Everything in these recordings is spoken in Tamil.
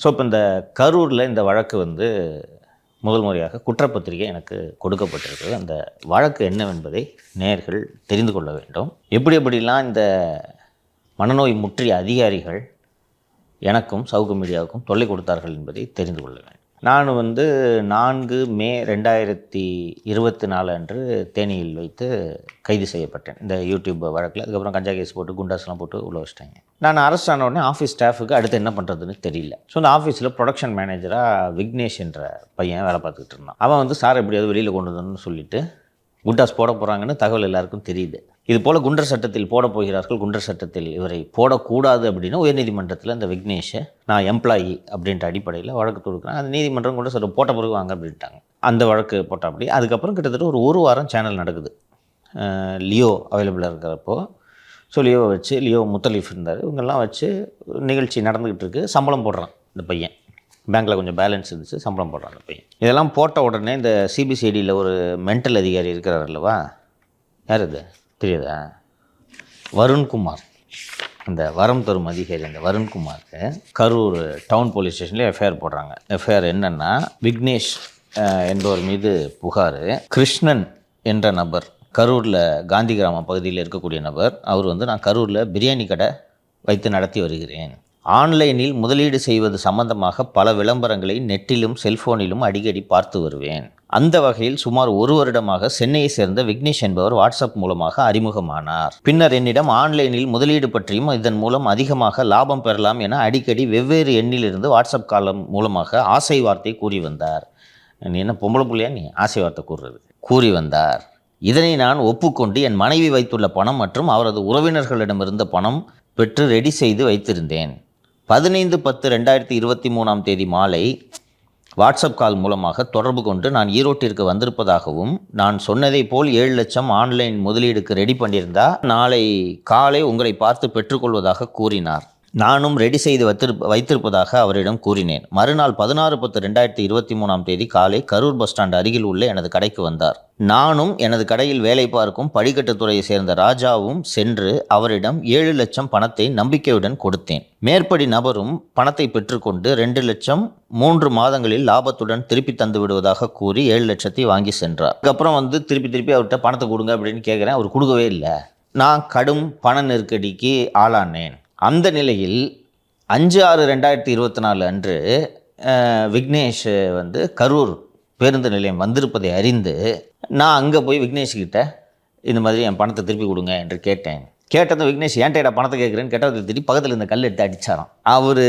ஸோ இப்போ இந்த கரூரில் இந்த வழக்கு வந்து முதல் முறையாக குற்றப்பத்திரிகை எனக்கு கொடுக்கப்பட்டிருக்கிறது. அந்த வழக்கு என்னவென்பதை நேயர்கள் தெரிந்து கொள்ள வேண்டும். எப்படிலாம் இந்த மனநோய் முற்றிய அதிகாரிகள் எனக்கும் சவுக்கு மீடியாவுக்கும் தொல்லை கொடுத்தார்கள் என்பதை தெரிந்து கொள்ள வேண்டும். நான் வந்து 4 மே 2024 அன்று தேனியில் வைத்து கைது செய்யப்பட்டேன் இந்த யூடியூப் வழக்கில். அதுக்கப்புறம் கஞ்சா கேஸ் போட்டு குண்டாஸ்லாம் போட்டு உள்ள வச்சிட்டாங்க. நான் அரெஸ்ட் ஆன உடனே ஆஃபீஸ் ஸ்டாஃபுக்கு அடுத்து என்ன பண்ணுறதுன்னு தெரியல. ஸோ அந்த ஆஃபீஸில் ப்ரொடக்ஷன் மேனேஜராக விக்னேஷ் என்ற பையன் வேலை பார்த்துக்கிட்டு இருந்தான். அவன் வந்து சார் எப்படியாவது வெளியில் கொண்டு வரணும்னு சொல்லிட்டு குண்டாஸ் போட போகிறாங்கன்னு தகவல் எல்லாருக்கும் தெரியுது. இது போல் குண்டர் சட்டத்தில் போட போகிறார்கள், குண்டர் சட்டத்தில் இவரை போடக்கூடாது அப்படின்னு உயர்நீதிமன்றத்தில் இந்த விக்னேஷை நான் எம்ப்ளாயி அப்படின்ற அடிப்படையில் வழக்கு தொடுக்கிறேன். அந்த நீதிமன்றம் குண்டர் சட்டம் போட்ட பிறகு வாங்க அப்படின்ட்டாங்க. அந்த வழக்கு போட்டால் அப்படி. அதுக்கப்புறம் கிட்டத்தட்ட ஒரு வாரம் சேனல் நடக்குது. லியோ அவைலபிளாக இருக்கிறப்போ ஸோ லியோவை வச்சு, லியோ முத்தலீஃப் இருந்தார், இவங்கெல்லாம் வச்சு நிகழ்ச்சி நடந்துக்கிட்டு இருக்குது. சம்பளம் போடுறான் இந்த பையன். பேங்க்கில் கொஞ்சம் பேலன்ஸ் இருந்துச்சு, சம்பளம் போடுறான் அந்த பையன். இதெல்லாம் போட்ட உடனே இந்த சிபிசிஐடியில் ஒரு மென்டல் அதிகாரி இருக்கிறார் அல்லவா, யார் இது தெரியுதா? வருண்குமார். அந்த வரம் தரும் அதிகாரி அந்த வருண்குமாருக்கு கரூர் டவுன் போலீஸ் ஸ்டேஷனில் எஃப்ஐஆர் போடுறாங்க. எஃப்ஐஆர் என்னென்னா, விக்னேஷ் என்பவர் மீது புகார். கிருஷ்ணன் என்ற நபர், கரூரில் காந்தி கிராமம் பகுதியில் இருக்கக்கூடிய நபர், அவர் வந்து நான் கரூரில் பிரியாணி கடை வைத்து நடத்தி வருகிறேன். ஆன்லைனில் முதலீடு செய்வது சம்பந்தமாக பல விளம்பரங்களை நெட்டிலும் செல்ஃபோனிலும் அடிக்கடி பார்த்து வருவேன். அந்த வகையில் சுமார் 1 வருடமாக சென்னையை சேர்ந்த விக்னேஷ் என்பவர் வாட்ஸ்அப் மூலமாக அறிமுகமானார். பின்னர் என்னிடம் ஆன்லைனில் முதலீடு பற்றியும் இதன் மூலம் அதிகமாக லாபம் பெறலாம் என அடிக்கடி வெவ்வேறு எண்ணிலிருந்து வாட்ஸ்அப் காலம் மூலமாக ஆசை வார்த்தை கூறி வந்தார். நீ என்ன பொம்பளை புள்ளையா நீ ஆசை வார்த்தை கூறி வந்தார். இதனை நான் ஒப்புக்கொண்டு என் மனைவி வைத்துள்ள பணம் மற்றும் அவரது உறவினர்களிடமிருந்த பணம் பெற்று ரெடி செய்து வைத்திருந்தேன். 15/10/2023 மாலை வாட்ஸ்அப் கால் மூலமாக தொடர்பு கொண்டு நான் ஈரோட்டிற்கு வந்திருப்பதாகவும், நான் சொன்னதை போல் 7 லட்சம் ஆன்லைன் முதலீடுக்கு ரெடி பண்ணியிருந்தா நாளை காலை உங்களை பார்த்து பெற்றுக்கொள்வதாக கூறினார். நானும் ரெடி செய்து வைத்திருப்பதாக அவரிடம் கூறினேன். மறுநாள் 16/10/2023 காலை கரூர் பஸ் ஸ்டாண்ட் அருகில் உள்ள எனது கடைக்கு வந்தார். நானும் எனது கடையில் வேலை பார்க்கும் படிக்கட்டுத்துறையை சேர்ந்த ராஜாவும் சென்று அவரிடம் 7 லட்சம் பணத்தை நம்பிக்கையுடன் கொடுத்தேன். மேற்படி நபரும் பணத்தை பெற்றுக்கொண்டு 2 லட்சம் 3 மாதங்களில் லாபத்துடன் திருப்பி தந்து விடுவதாக கூறி 7 லட்சத்தை வாங்கி சென்றார். அதுக்கப்புறம் வந்து திருப்பி அவர்கிட்ட பணத்தை கொடுங்க அப்படின்னு கேட்குறேன். அவர் கொடுக்கவே இல்லை. நான் கடும் பண நெருக்கடிக்கு ஆளானேன். அந்த நிலையில் 5/6/2024 அன்று விக்னேஷ் வந்து கரூர் பேருந்து நிலையம் வந்திருப்பதை அறிந்து நான் அங்கே போய் விக்னேஷ்கிட்ட இந்த மாதிரி என் பணத்தை திருப்பி கொடுங்க என்று கேட்டேன். கேட்டதும் விக்னேஷ் ஏன்டா பணத்தை கேட்குறேன்னு கேட்டால் திருப்பி பக்கத்தில் இந்த கல் எடுத்து அடித்தாராம். அவர்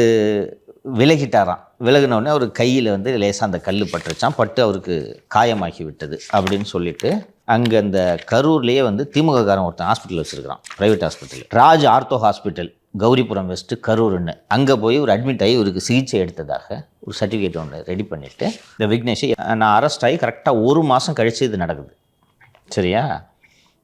விலகிட்டாராம். விலகினோடனே அவர் கையில் வந்து லேசாக அந்த கல் பட்டுருச்சான். பட்டு அவருக்கு காயமாகி விட்டது அப்படின்னு சொல்லிட்டு அங்கே அந்த கரூர்லேயே வந்து திமுககாரன் ஒருத்தன் ஹாஸ்பிட்டல் வச்சுருக்கிறான், private hospital, Raj ortho hospital, Gowripuram west கரூர்னு. அங்கே போய் ஒரு அட்மிட் ஆகி இவருக்கு சிகிச்சை எடுத்ததாக ஒரு சர்டிஃபிகேட் ஒன்று ரெடி பண்ணிவிட்டு இந்த விக்னேஷை நான் அரெஸ்ட் ஆகி கரெக்டாக 1 மாதம் கழித்து இது நடக்குது. சரியா?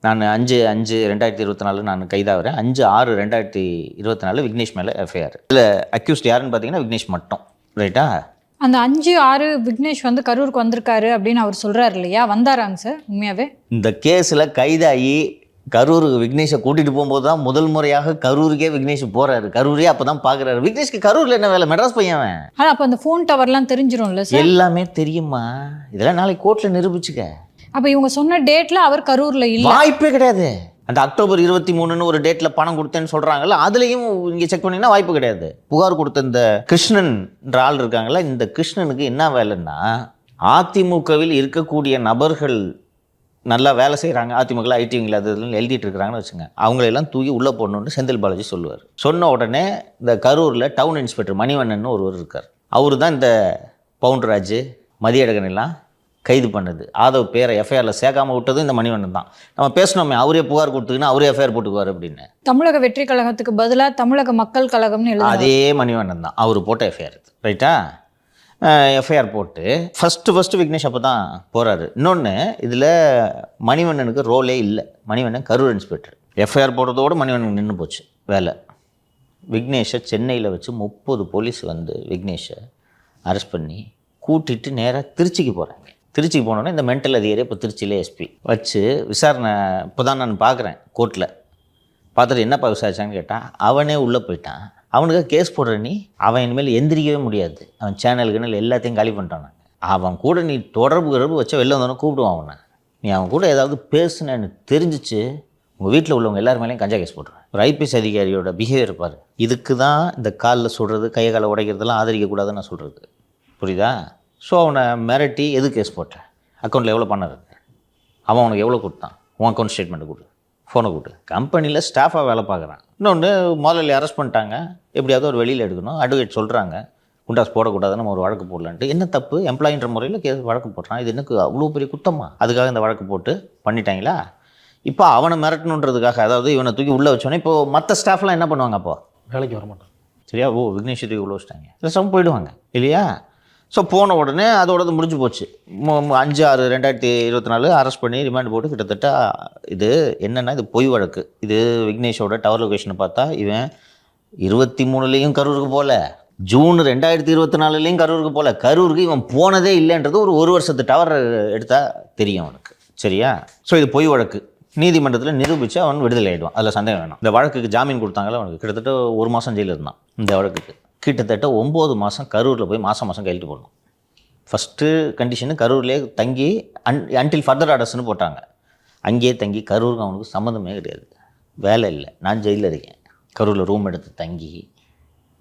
நான் 5/5/2024 நான் கைதாகிறேன். 5/6/2024 விக்னேஷ் மேலே எஃப்ஐஆர். இதில் அக்யூஸ்ட் யாருன்னு பார்த்தீங்கன்னா விக்னேஷ் மட்டும். ரைட்டா? அந்த 5/6 விக்னேஷ் வந்து கரூருக்கு வந்திருக்காரு அப்படின்னு அவர் சொல்கிறார் இல்லையா, வந்தாராங்க சார் உண்மையாகவே? இந்த கேஸில் கைதாகி கரூருக்கு விக்னேஷை கூட்டிகிட்டு போகும்போது தான் முதல் முறையாக கரூருக்கே விக்னேஷ் போகிறாரு. கரூரே அப்போ தான் பார்க்குறாரு. விக்னேஷ்க்கு கரூரில் என்ன வேலை? மெட்ராஸ் பையன். ஆனால் அப்போ அந்த ஃபோன் டவர்லாம் தெரிஞ்சிடும்ல சார்? எல்லாமே தெரியுமா? இதெல்லாம் நாளைக்கு கோர்ட்டில் நிரூபிச்சுக்க. அப்போ இவங்க சொன்ன டேட்டில் அவர் கரூரில் இல்லை? வாய்ப்பே கிடையாது. அந்த அக்டோபர் 23 ஒரு டேட்டில் பணம் கொடுத்தேன்னு சொல்கிறாங்கல்ல, அதுலேயும் இங்கே செக் பண்ணிங்கன்னா வாய்ப்பு கிடையாது. புகார் கொடுத்த இந்த கிருஷ்ணன்ற ஆள் இருக்காங்களா, இந்த கிருஷ்ணனுக்கு என்ன வேலைன்னா, அதிமுகவில் இருக்கக்கூடிய நபர்கள் நல்லா வேலை செய்கிறாங்க, அதிமுக ஐடிவிங்கில் அது எழுதிட்டு இருக்கிறாங்கன்னு வச்சுங்க, அவங்களெல்லாம் தூக்கி உள்ளே போடணுன்னு செந்தில் பாலாஜி சொல்லுவார். சொன்ன உடனே இந்த கரூரில் டவுன் இன்ஸ்பெக்டர் மணிவண்ணன் ஒருவர் இருக்கார். அவர் தான் இந்த பவுண்டராஜ் மதியழகன் எல்லாம் கைது பண்ணுது. ஆதவ் பேரை எஃப்ஐஆரில் சேர்க்காமல் விட்டதும் இந்த மணிவண்ணன் தான். நம்ம பேசணுமே, அவரே புகார் கொடுத்துக்கின்னு அவரே எஃப்ஐஆர் போட்டுக்குவார் அப்படின்னு. தமிழக வெற்றி கழகத்துக்கு பதிலாக தமிழக மக்கள் கழகம்னு அதே மணிவண்ணன் தான் அவர் போட்ட எஃப்ஐஆர். ரைட்டா? எஃப்ஐஆர் போட்டு ஃபஸ்ட்டு விக்னேஷ் அப்போ தான் போகிறாரு. இன்னொன்று, இதில் மணிவண்ணனுக்கு ரோலே இல்லை. மணிவண்ணன் கரூர் இன்ஸ்பெக்டர். எஃப்ஐஆர் போடுறதோடு மணிவண்ணன் நின்று போச்சு வேலை. விக்னேஷை சென்னையில் வச்சு 30 போலீஸ் வந்து விக்னேஷை அரெஸ்ட் பண்ணி கூட்டிகிட்டு நேராக திருச்சிக்கு போகிறாங்க. திருச்சிக்கு போனோன்னே இந்த மென்டல் அதிகாரி இப்போ திருச்சியிலே எஸ்பி வச்சு விசாரணை இப்போ தான் நான் பார்க்குறேன் கோர்ட்டில். பார்த்துட்டு என்னப்பா விசாரிச்சான்னு கேட்டால் அவனே உள்ளே போயிட்டான். அவனுக்கு கேஸ் போடுற நீ அவன் இனிமேல் எந்திரிக்கவே முடியாது. அவன் சேனலுக்குன்னு எல்லாத்தையும் காலி பண்ணிட்டான். அவன் கூட நீ தொடர்பு வச்சா வெளில வந்தோன்னே கூப்பிடுவான் அவனை. நீ அவன் கூட ஏதாவது பேசுனேன்னு தெரிஞ்சிச்சு உங்கள் வீட்டில் உள்ளவங்க எல்லார் மேலேயும் கஞ்சா கேஸ் போட்டுருவேன். ஒரு ஐபிஎஸ் அதிகாரியோட பிஹேவியர் இருப்பார். இதுக்கு தான் இந்த காலில் சுடுறது கையை காலை உடைக்கிறதெல்லாம் ஆதரிக்கக்கூடாதுன்னு நான் சொல்கிறது, புரியுதா? ஸோ அவனை மிரட்டி எது கேஸ் போட்டேன், அக்கௌண்ட்டில் எவ்வளோ பணம் இருக்குது, அவன் உனக்கு எவ்வளோ கொடுத்தான், உன் அக்கௌண்ட் ஸ்டேட்மெண்ட்டு கொடு, ஃபோனை கொடு. கம்பெனியில் ஸ்டாஃபாக வேலை பார்க்குறான். இன்னொன்று முதல்ல அரெஸ்ட் பண்ணிட்டாங்க, எப்படியாவது ஒரு வெளியில் எடுக்கணும். அட்வொகேட் சொல்கிறாங்க குண்டாஸ் போடக்கூடாதுன்னு நம்ம ஒரு வழக்கு போடலான்ட்டு. என்ன தப்பு, எம்ப்ளாயின்ற முறையில் வழக்கு போடுறான். இது எனக்கு அவ்வளோ பெரிய குத்தமா? அதுக்காக இந்த வழக்கு போட்டு பண்ணிட்டாங்களா? இப்போ அவனை மிரட்டணுன்றதுக்காக, அதாவது இவனை தூக்கி உள்ளே வச்சோன்னே இப்போ மற்ற ஸ்டாஃப்லாம் என்ன பண்ணுவாங்க? அப்போ வேலைக்கு வர மாட்டாங்க. சரியா? விக்னேஷ் தூக்கி உள்ள வச்சிட்டாங்க, சில போயிடுவாங்க இல்லையா? ஸோ போன உடனே அதோடது முடிஞ்சு போச்சு. 5/6/2024 அரெஸ்ட் பண்ணி ரிமாண்ட் போட்டு கிட்டத்தட்ட இது என்னென்னா இது பொய் வழக்கு. இது விக்னேஷோட டவர் லொகேஷனை பார்த்தா இவன் 23லேயும் கரூருக்கு போகல, ஜூன் 2024லேயும் கரூருக்கு போகல. கரூருக்கு இவன் போனதே இல்லைன்றது ஒரு வருஷத்து டவர் எடுத்தால் தெரியும் அவனுக்கு. சரியா? ஸோ இது பொய் வழக்கு. நீதிமன்றத்தில் நிரூபித்து அவன் விடுதலை ஆகிடுவான், அதில் சந்தேகம் வேணும். இந்த வழக்குக்கு ஜாமீன் கொடுத்தாங்களா அவனுக்கு, கிட்டத்தட்ட 1 மாதம் ஜெயிலில் இருந்தான். இந்த வழக்குக்கு கிட்டத்தட்ட 9 மாதம் கரூரில் போய் மாதம் கையெழுத்து போடணும். ஃபஸ்ட்டு கண்டிஷனு கரூர்லேயே தங்கி அன்டில் ஃபர்தர் ஆர்டர்ஸ்னு போட்டாங்க. அங்கேயே தங்கி, கரூருக்கு அவனுக்கு சம்மந்தமே கிடையாது, வேலை இல்லை. நான் ஜெயிலில் இருக்கேன், கரூரில் ரூம் எடுத்து தங்கி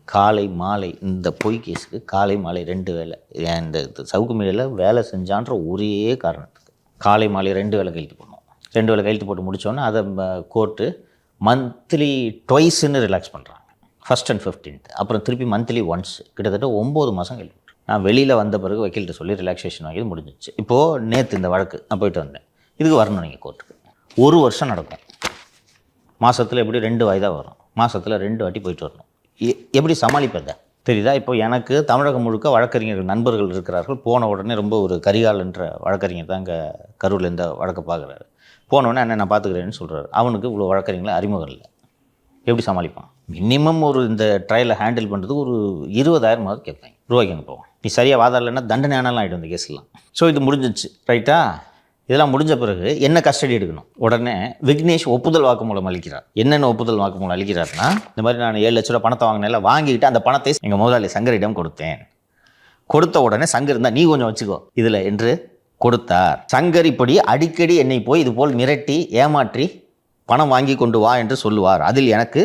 காலை மாலை இந்த பொய் கேஸுக்கு காலை மாலை 2 வேலை இந்த சவுக்கு மீடியில் வேலை செஞ்சான்ற ஒரே காரணத்துக்கு காலை மாலை 2 வேலை கையெழுத்து போடணும். 2 வேலை கையெழுத்து போட்டு முடித்தோன்னே அதை கோர்ட்டு மந்த்லி ட்வைஸ்ன்னு ரிலாக்ஸ் பண்ணுறாங்க, 1st and 15th. அப்புறம் திருப்பி மந்த்லி ஒன்ஸ். கிட்டத்தட்ட 9 மாதம் கையெழுத்து. நான் வெளியில் வந்த பிறகு வக்கீல்கிட்ட சொல்லி ரிலாக்ஸேஷன் வாங்கி முடிஞ்சிச்சு. இப்போது நேற்று இந்த வழக்கு நான் போயிட்டு வந்தேன். இதுக்கு வரணும் நீங்கள் கோர்ட்டுக்கு. 1 வருஷம் நடக்கும். மாதத்தில் எப்படி 2 வாய்தா வரும், மாதத்தில் 2 வாட்டி போயிட்டு வரணும். எப்படி சமாளிப்பதை தெரியுதா? இப்போ எனக்கு தமிழகம் முழுக்க வழக்கறிஞர்கள் நண்பர்கள் இருக்கிறார்கள். போன உடனே ரொம்ப ஒரு கரிகால் என்ற வழக்கறிஞர் தான் இங்கே கரூரில் இந்த வழக்கை பார்க்குறாரு. போனோடனே அண்ணன் நான் பார்த்துக்கிறேன்னு சொல்கிறாரு. அவனுக்கு இவ்வளோ வழக்கறிஞர்களை அறிமுகம் இல்லை. எப்படி சமாளிப்பான்? மினிமம் ஒரு இந்த ட்ரையலை ஹேண்டில் பண்ணுறதுக்கு ஒரு 20,000 கேட்பாங்க, ரூபாய்க்கு அங்கே போவோம். நீ சரியாக வாதாடலைன்னா தண்டனை ஆனாலும் ஆகிடும் இந்த கேஸ்லாம். ஸோ இது முடிஞ்சிச்சு, ரைட்டா? இதெல்லாம் முடிஞ்ச பிறகு என்ன கஸ்டடி எடுக்கணும்? உடனே விக்னேஷ் ஒப்புதல் வாக்குமூலம் அளிக்கிறார். என்னென்ன ஒப்புதல் வாக்குமூலம் அளிக்கிறார்னா, இந்த மாதிரி நான் 7 லட்ச ரூபா பணத்தை வாங்கினேன், வாங்கிட்டு அந்த பணத்தை எங்கள் முதலாளி சங்கரிடம் கொடுத்தேன். கொடுத்த உடனே சங்கர் இருந்தால் நீ கொஞ்சம் வச்சுக்கோ இதில் என்று கொடுத்தார். சங்கர் இப்படி அடிக்கடி என்னை போய் இது போல் மிரட்டி ஏமாற்றி பணம் வாங்கி கொண்டு வா என்று சொல்லுவார், அதில் எனக்கு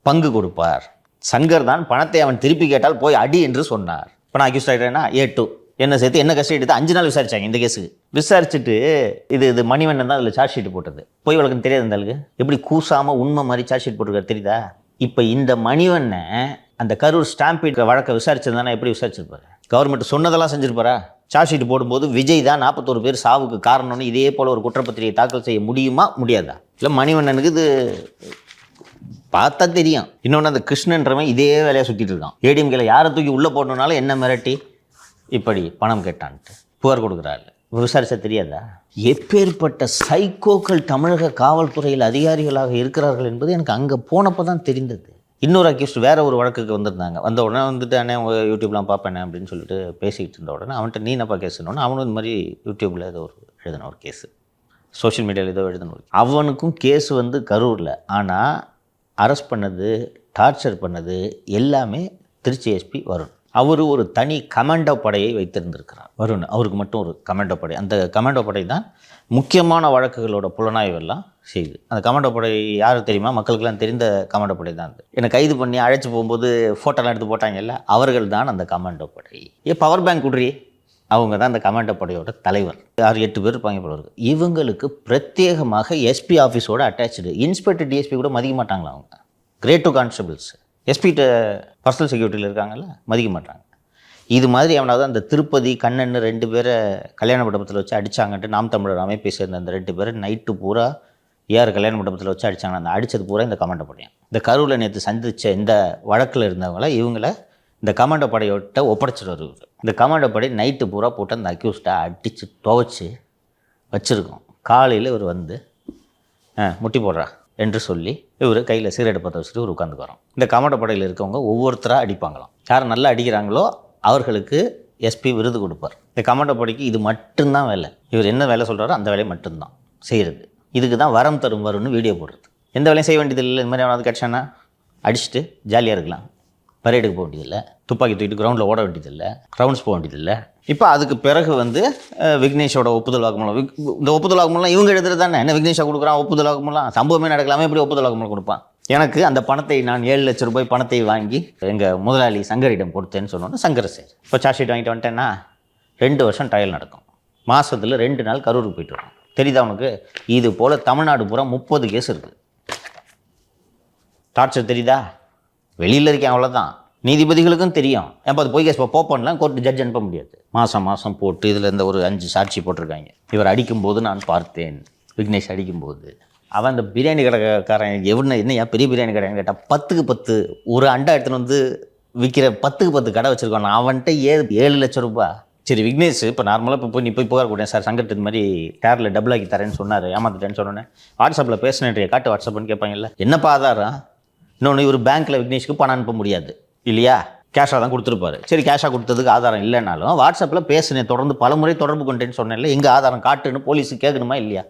பங்கு கொடுப்பார். சங்கர் தான் பணத்தை அவன் திருப்பி கேட்டால் போய் அடி என்று சொன்னார். இப்போ நான் அக்யூஸ்ட் ஆகிட்டேன்னா A2 என்ன சேர்த்து என்ன கஸ்டடி எடுத்து 5 நாள் விசாரிச்சாங்க இந்த கேஸுக்கு. விசாரிச்சுட்டு இது மணிவண்ணன் தான் அதில் சார்ஜ் ஷீட் போட்டது. பொய் வழக்குன்னு தெரியாது இந்த ஆளுக்கு. எப்படி கூசாமல் உண்மை மாதிரி சார்ஜ் ஷீட் போட்டுருக்காரு தெரியுதா? இப்போ இந்த மணிவண்ணை அந்த கரூர் ஸ்டாம்பீட் வழக்கை விசாரிச்சிருந்தானா எப்படி விசாரிச்சிருப்பாரு? கவர்மெண்ட் சொன்னதெல்லாம் செஞ்சிருப்பாரா? சார்ஜ் ஷீட் போடும்போது விஜய் தான் 41 பேர் சாவுக்கு காரணம்னு இதே போல் ஒரு குற்றப்பத்திரிகை தாக்கல் செய்ய முடியுமா முடியாதா? இல்லை மணிவண்ணனுக்கு இது பார்த்தா தெரியும். இன்னொன்று அந்த கிருஷ்ணன்றவன் இதே வேலையாக சுற்றிட்டு இருக்கான். ஏடிஎம்கேல யாரை தூக்கி உள்ளே போடணுனாலும் என்ன மிரட்டி இப்படி பணம் கேட்டான்ட்டு புகார் கொடுக்குறாரு. விசாரிச்சா தெரியாதா? எப்பேற்பட்ட சைக்கோக்கள் தமிழக காவல்துறையில் அதிகாரிகளாக இருக்கிறார்கள் என்பது எனக்கு அங்கே போனப்போ தான் தெரிந்தது. இன்னொரு அக்யூஸ்ட் வேறு ஒரு வழக்குக்கு வந்திருந்தாங்க. வந்த உடனே வந்துட்டு அண்ணே உங்கள் யூடியூப்லாம் பார்ப்பேனே அப்படின்னு சொல்லிட்டு பேசிக்கிட்டு இருந்த உடனே அவன்கிட்ட நீ என்னப்பா கேஸுன்னு, அவனும் இந்த மாதிரி யூடியூப்பில் ஏதோ ஒரு எழுதின ஒரு கேஸு, சோஷியல் மீடியாவில் ஏதோ எழுதின அவனுக்கும் கேஸு வந்து கரூரில். ஆனால் அரெஸ்ட் பண்ணது, டார்ச்சர் பண்ணது எல்லாமே திருச்சி எஸ்பி வருண். அவர் ஒரு தனி கமாண்டோ படையை வைத்திருந்திருக்கிறார் வருண். அவருக்கு மட்டும் ஒரு கமாண்டோ படை. அந்த கமாண்டோ படை தான் முக்கியமான வழக்குகளோட புலனாய்வெல்லாம் செய்யுது. அந்த கமாண்டோ படை யார் தெரியுமா? மக்களுக்கெல்லாம் தெரிந்த கமாண்டோ படை தான். என்னை கைது பண்ணி அழைச்சி போகும்போது ஃபோட்டோலாம் எடுத்து போட்டாங்கல்ல, அவர்கள் தான் அந்த கமாண்டோ படை. பவர் பேங்க் விட்றி அவங்க தான் அந்த கமாண்டோ படையோட தலைவர். 6-8 பேர் இருப்பாங்க போல இருக்கு. இவங்களுக்கு பிரத்யேகமாக எஸ்பி ஆஃபீஸோட அட்டாச்சு. இன்ஸ்பெக்டர் டிஎஸ்பி கூட மதிக்க மாட்டாங்களா அவங்க? கிரேட் 2 கான்ஸ்டபிள்ஸ் எஸ்பிகிட்ட பர்சனல் செக்யூரிட்டியில் இருக்காங்கல்ல, மதிக்க மாட்டாங்க. இது மாதிரி அவனாவது அந்த திருப்பதி கண்ணன்னு 2 பேரை கல்யாண மண்டபத்தில் வச்சு அடித்தாங்கன்ட்டு நாம் தமிழர் அமைப்பை சேர்ந்த அந்த 2 பேரை நைட்டு பூரா கல்யாண மண்டபத்தில் வச்சு அடித்தாங்க. அந்த அடித்தது பூரா இந்த கமாண்டோ படையும். இந்த கரூரில் நேற்று சந்தித்த இந்த வழக்கில் இருந்தவங்கள இவங்கள இந்த கமாண்டோ படையோட்ட ஒப்படைச்சிட்டு. இந்த கமாண்டோ படை நைட்டு பூரா போட்டு அந்த அக்யூஸ்ட்டை அடித்து துவைச்சி வச்சுருக்கோம். காலையில் இவர் வந்து முட்டி போடுறா என்று சொல்லி இவர் கையில் சிகரெட்டை பற்ற வச்சுட்டு இவர் உட்காந்துக்குறோம். இந்த கமாண்டோ படையில் இருக்கவங்க ஒவ்வொருத்தராக அடிப்பாங்களாம். யார் நல்லா அடிக்கிறாங்களோ அவர்களுக்கு எஸ்பி விருது கொடுப்பார். இந்த கமாண்டோ படைக்கு இது மட்டும்தான் வேலை. இவர் என்ன வேலை சொல்கிறாரோ அந்த வேலையை மட்டும்தான் செய்கிறது. இதுக்கு தான் வரம் தரும் வரும்னு வீடியோ போடுறது. எந்த வேலையும் செய்ய வேண்டியது இல்லை. இந்த மாதிரி அவனாவது கிடச்சானா அடிச்சுட்டு ஜாலியாக இருக்கலாம். பரேடுக்கு போக வேண்டியதில்லை, துப்பாக்கி தூக்கிட்டு கிரவுண்டில் ஓட வேண்டியதில்லை, ரவுண்ட்ஸ் போக வேண்டியதில்லை. இப்போ அதுக்கு பிறகு வந்து விக்னேஷோட ஒப்புதல் வாக்குமூலம், இந்த ஒப்புதல் வாக்குமூலம் இவங்க எழுதுறது தானே. என்ன விக்னேஷா கொடுக்குறான் ஒப்புதல் வாக்குமூலம்? சம்பவமே நடக்கலாமே எப்படி ஒப்புதல் வாக்குமூலம் கொடுப்பான்? எனக்கு அந்த பணத்தை நான் 7 லட்சம் ரூபாய் பணத்தை வாங்கி எங்கள் முதலாளி சங்கரிடம் கொடுத்தேன்னு சொன்னோன்னு சங்கர் சார் இப்போ சார்ஜ் ஷீட் வாங்கிட்டு வந்துட்டேன்னா 2 வருஷம் ட்ரையல் நடக்கும். மாதத்தில் 2 நாள் கரூருக்கு போயிட்டு வரும். தெரியுதா உனக்கு? இது போல் தமிழ்நாடு பூரா 30 கேஸ் இருக்குது. டார்ச்சர் தெரியுதா? வெளியில் இருக்கேன் அவ்வளோதான். நீதிபதிகளுக்கும் தெரியும். ஏன் அது போய் கேஸ் போப்போம்லாம் கோர்ட்டு ஜட்ஜ் அனுப்ப முடியாது. மாதம் போட்டு இதில் இந்த ஒரு 5 சாட்சி போட்டிருக்காங்க. இவர் அடிக்கும்போது நான் பார்த்தேன், விக்னேஷ் அடிக்கும்போது. அவன் அந்த பிரியாணி கடைக்காரன் என்னையா பெரிய பிரியாணி கடைன்னு கேட்டால் 10க்கு 10 ஒரு அண்டா எடுத்துன்னு வந்து விற்கிற 10க்கு 10 கடை வச்சுருக்கான். அவன்கிட்ட 7 லட்சம் ரூபாய். சரி விக்னேஷ் இப்போ நார்மலாக இப்போ போய் நீ போய் புகார் கொடுத்தேன் சார், சங்கத்து இந்த மாதிரி டேரில் டபுள் ஆக்கி தரேன்னு சொன்னார், ஏமாத்துட்டேன்னு சொன்னோன்னே வாட்ஸ்அப்பில் பேசினேன் காட்டு வாட்ஸ்அப்னு கேட்பாங்கல்ல. என்னப்பா ஆதாரம்? இன்னொன்று இவர் பேங்க்கில் விக்னேஷ்க்கு பணம் அனுப்ப முடியாது இல்லையா, கேஷாக தான் கொடுத்துருப்பாரு. சரி கேஷாக கொடுத்ததுக்கு ஆதாரம் இல்லைனாலும் வாட்ஸ்அப்பில் பேசினேன், தொடர்ந்து பல முறை தொடர்பு கொண்டேன்னு சொன்னேன்ல, எங்கள் ஆதாரம் காட்டுன்னு போலீஸுக்கு கேட்கணுமா இல்லையா?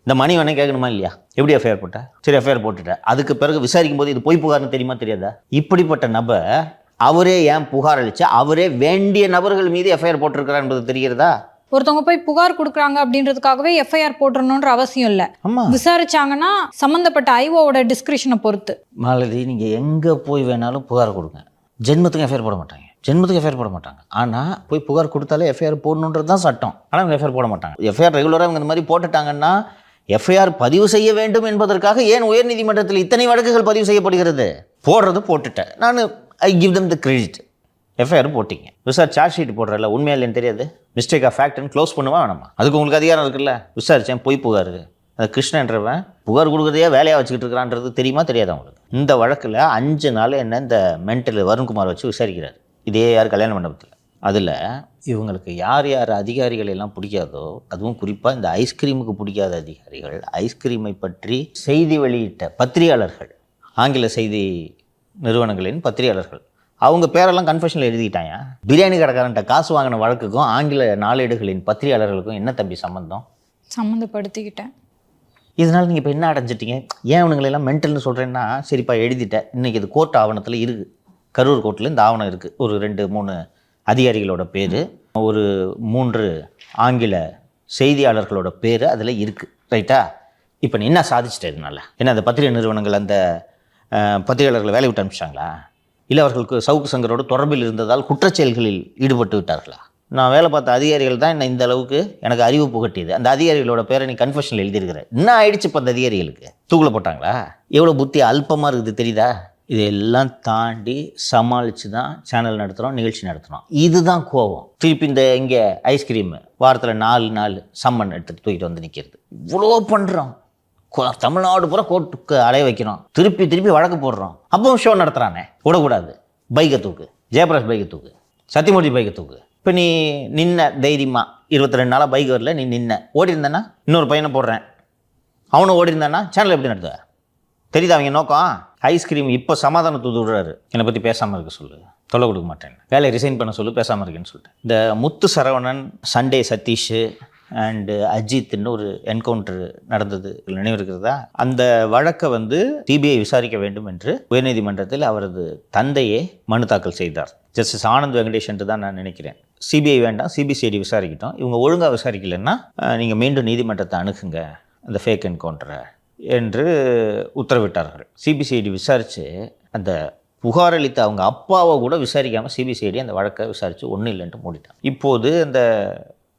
இந்த மணி வேணே கேட்கணுமா இல்லையா? எப்படி எஃப்ஐஆர் போட்டேன்? சரி எஃப்ஐஆர் போட்டுட்டேன். அதுக்கு பிறகு விசாரிக்கும் போது இது பொய் புகார்னு தெரியுமா தெரியாதா? இப்படிப்பட்ட நபர் அவரே ஏன் புகார் அளிச்சு அவரே வேண்டிய நபர்கள் மீது எஃப்ஐஆர் போட்டிருக்கிறார் என்பது தெரிகிறதா? ஒருத்தவங்க போய் புகார் கொடுக்குறாங்க அப்படின்றதுக்காகவே எஃப்ஐஆர் போட்டுறணுன்ற அவசியம் இல்லை. விசாரிச்சாங்கன்னா சம்மந்தப்பட்ட ஐஓவோட டிஸ்கிரிப்ஷனை பொறுத்து. மாலதி, நீங்கள் எங்கே போய் வேணாலும் புகார் கொடுங்க, ஜென்மத்துக்கு எஃப்ஐஆர் போட மாட்டாங்க. ஜென்மத்துக்கு எஃப்ஐஆர் போட மாட்டாங்க. ஆனால் போய் புகார் கொடுத்தாலே எஃப்ஐஆர் போடணுன்றது தான் சட்டம். ஆனால் அவங்க எஃப்ஐஆர் போட மாட்டாங்க. எஃப்ஐஆர் ரெகுலராக அவங்க இந்த மாதிரி போட்டுட்டாங்கன்னா எஃப்ஐஆர் பதிவு செய்ய வேண்டும் என்பதற்காக ஏன் உயர்நீதிமன்றத்தில் இத்தனை வழக்குகள் பதிவு செய்யப்படுகிறது? போடுறது போட்டுட்டேன் நான், I give them the credit. FIR போட்டிங்க, விசாரி சார்ஜ் ஷீட் போடுறல, உண்மையா இல்லைன்னு தெரியாது, மிஸ்டேக் ஆஃப் ஃபேக்ட்னு க்ளோஸ் பண்ணுவா வேணாமா? அதுக்கு உங்களுக்கு அதிகாரம் இருக்குல்ல. விசாரித்தேன், பொய் புகார். அது கிருஷ்ணன்றவன் புகார் கொடுக்குறதையே வேலையாக வச்சுக்கிட்டு இருக்கிறான்றது தெரியுமா தெரியாது அவங்களுக்கு? இந்த வழக்கில் 5 நாள் என்ன இந்த மென்டல் வருண்குமார் வச்சு விசாரிக்கிறார். இதே யார் கல்யாண மண்டபத்தில். அதில் இவங்களுக்கு யார் யார் அதிகாரிகள் எல்லாம் பிடிக்காதோ, அதுவும் குறிப்பாக இந்த ஐஸ்கிரீமுக்கு பிடிக்காத அதிகாரிகள், ஐஸ்கிரீமை பற்றி செய்தி வெளியிட்ட பத்திரிகையாளர்கள், ஆங்கில செய்தி நிறுவனங்களின் பத்திரிகையாளர்கள், அவங்க பேரெல்லாம் கன்ஃபெஷனில் எழுதிக்கிட்டாங்க. பிரியாணி கடைக்காரன்ட்ட காசு வாங்கின வழக்குக்கும் ஆங்கில நாளேடுகளின் பத்திரிகையாளர்களுக்கும் என்ன தம்பி சம்மந்தம்? சம்மந்தப்படுத்திக்கிட்டேன். இதனால் நீங்கள் இப்போ என்ன அடைஞ்சிட்டீங்க? ஏன் அவனுங்களெல்லாம் மென்டல்னு சொல்கிறேன்னா, சரிப்பா எழுதிட்டேன், இன்றைக்கி இது கோர்ட் ஆவணத்தில் இருக்குது, கரூர் கோர்ட்டில் இந்த ஆவணம் இருக்குது. ஒரு 2-3 அதிகாரிகளோட பேர், ஒரு 3 ஆங்கில செய்தியாளர்களோட பேர் அதில் இருக்குது. ரைட்டா? இப்போ நீ என்ன சாதிச்சிட்ட இதனால? ஏன்னா அந்த பத்திரிகை நிறுவனங்கள் அந்த பத்திரிகையாளர்களை வேலை விட்டு அனுப்பிச்சிட்டாங்களா? இல்லை அவர்களுக்கு சவுக்கு சங்கரோடு தொடர்பில் இருந்ததால் குற்றச்செயல்களில் ஈடுபட்டு விட்டார்களா? நான் வேலை பார்த்த அதிகாரிகள் தான் என்ன இந்த அளவுக்கு எனக்கு அறிவு புகட்டியது. அந்த அதிகாரிகளோட பேரை நீ கன்ஃபெஷனில் எழுதியிருக்கிற. என்ன ஆயிடுச்சு இப்போ அந்த அதிகாரிகளுக்கு? தூக்கில் போட்டாங்களா? எவ்வளோ புத்தி அல்பமாக இருக்குது தெரியுதா? இதெல்லாம் தாண்டி சமாளித்து தான் சேனல் நடத்துகிறோம், நிகழ்ச்சி நடத்துகிறோம். இதுதான் கோபம். திருப்பி இந்த இங்கே ஐஸ்கிரீம் வாரத்தில் 4 நாள் சம்மன் எடுத்துகிட்டு தூக்கிட்டு வந்து நிற்கிறது. இவ்வளோ பண்ணுறோம், தமிழ்நாடு பூரா கோர்ட்டுக்கு அலைய வைக்கிறோம், திருப்பி வழக்கு போடுறோம். அப்பவும் ஷோ நடத்துகிறானே, விடக்கூடாது. பைக்கை தூக்கு, ஜெயபிரகாஷ் பைக்கை தூக்கு, சத்தியமூர்த்தி பைக்கை தூக்கு. இப்போ நீ நின்ன தைரியமாக 22 நாளாக பைக் வரல, நீ நின்ன ஓடி இருந்தேன்னா இன்னொரு பையனை போடுறேன், அவனும் ஓடி இருந்தானா சேனல் எப்படி நடத்துவ? தெரியுதா அவங்க நோக்கம்? ஐஸ்கிரீம் இப்போ சமாதானத்தை விடுறாரு, என்னை பற்றி பேசாமல் இருக்க சொல்லு, தொல்லை கொடுக்க மாட்டேன், வேலையை ரிசைன் பண்ண சொல்லு, பேசாமல் இருக்கேன்னு சொல்லிட்டு. இந்த முத்து சரவணன், சண்டே சதீஷ் அண்டு அஜித்னு ஒரு என்கவுண்டர் நடந்தது, நினைவு இருக்கிறதா? அந்த வழக்கை வந்து சிபிஐ விசாரிக்க வேண்டும் என்று உயர்நீதிமன்றத்தில் அவரது தந்தையே மனு தாக்கல் செய்தார். ஜஸ்டிஸ் ஆனந்த் வெங்கடேஷ் என்று தான் நான் நினைக்கிறேன். சிபிஐ வேண்டாம், சிபிசிஐடி விசாரிக்கிட்டோம், இவங்க ஒழுங்காக விசாரிக்கலைன்னா நீங்கள் மீண்டும் நீதிமன்றத்தை அணுகுங்க அந்த ஃபேக் என்கவுண்டரை என்று உத்தரவிட்டார்கள். சிபிசிஐடி விசாரித்து அந்த புகார் அளித்த அவங்க அப்பாவை கூட விசாரிக்காமல் சிபிசிஐடி அந்த வழக்கை விசாரித்து ஒன்றும் இல்லைன்ட்டு மூடிட்டான். இப்போது அந்த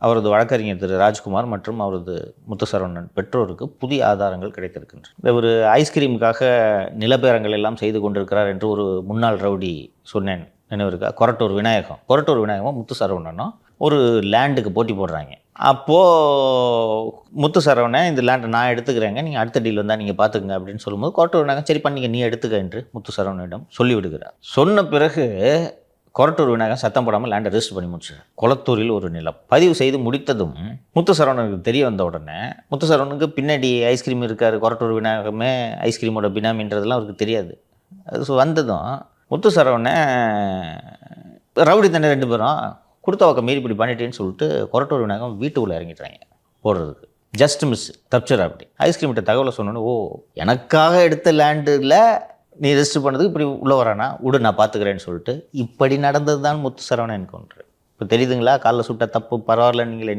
அவரது வழக்கறிஞர் திரு ராஜ்குமார் மற்றும் அவரது முத்துசரவணன் பெற்றோருக்கு புதிய ஆதாரங்கள் கிடைத்திருக்கின்றன. இந்த ஒரு ஐஸ்கிரீமுக்காக நிலப்பேரங்கள் எல்லாம் செய்து கொண்டிருக்கிறார் என்று ஒரு முன்னாள் ரவுடி சொன்னேன், நினைவு இருக்கா? கொரட்டூர் விநாயகமும் முத்துசரவணனும் ஒரு லேண்டுக்கு போட்டி போடுறாங்க. அப்போது முத்துசரவணன் இந்த லேண்டை நான் எடுத்துக்கிறேங்க, நீங்கள் அடுத்த டீல் வந்தால் நீங்கள் பார்த்துக்குங்க அப்படின்னு சொல்லும்போது கொரட்டூர் விநாயகம் சரி பண்ணிங்க நீ எடுத்துக்க என்று முத்துசரவணனிடம் சொல்லிவிடுகிறார். சொன்ன பிறகு கொரட்டூர் விநாயகம் சத்தம் போடாமல் லேண்டை ரெஜிஸ்டர் பண்ணி முடிச்சார். கொளத்தூரில் ஒரு நிலம் பதிவு செய்து முடித்ததும் முத்துசரவணனுக்கு தெரிய வந்த உடனே, முத்துசரவணனுக்கு பின்னாடி ஐஸ்கிரீம் இருக்கார், கொரட்டூர் விநாயகமே ஐஸ்கிரீமோட பினாமின்றதெல்லாம் அவருக்கு தெரியாது. அது வந்ததும் முத்துசரவணன் ரவுடி தானே 2 பேரும் கொடுத்த பக்கம் மீறி இப்படி பண்ணிட்டேன்னு சொல்லிட்டு கொரட்டூர் விநாயகம் வீட்டுக்குள்ளே இறங்கிட்டாங்க போடுறதுக்கு. ஜஸ்ட் மிஸ் தப்பிச்சிடா. அப்படி ஐஸ்கிரீம்கிட்ட தகவலை சொன்னோன்னு, ஓ எனக்காக எடுத்த லேண்டில் நீ ரெஜிஸ்டர் பண்ணதுக்கு இப்படி உள்ள வரானா விடு நான் பார்த்துக்கிறேன்னு சொல்லிட்டு இப்படி நடந்தது தான் முத்துசரவணன் என்கவுண்டர். இப்போ தெரியுதுங்களா, காலைல சுட்ட தப்பு பரவாயில்ல நீங்கள்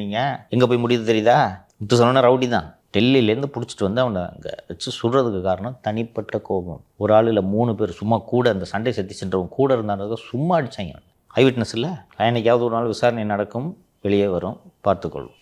எங்கே போய் முடியுது தெரியுதா? முத்துசரவணன் ரவுடி தான். டெல்லியிலேருந்து பிடிச்சிட்டு வந்து அவனை அங்கே வச்சு சுடுறதுக்கு காரணம் தனிப்பட்ட கோபம். ஒரு ஆள் இல்லை 3 பேர் சும்மா கூட அந்த சண்டை சத்தி சென்றவங்க கூட இருந்தாங்க, சும்மா அடித்தாங்க. ஐ விட்னஸ் இல்லை. என்னைக்காவது ஒரு நாள் விசாரணை நடக்கும், வெளியே வரும், பார்த்துக்கொள்ளும்.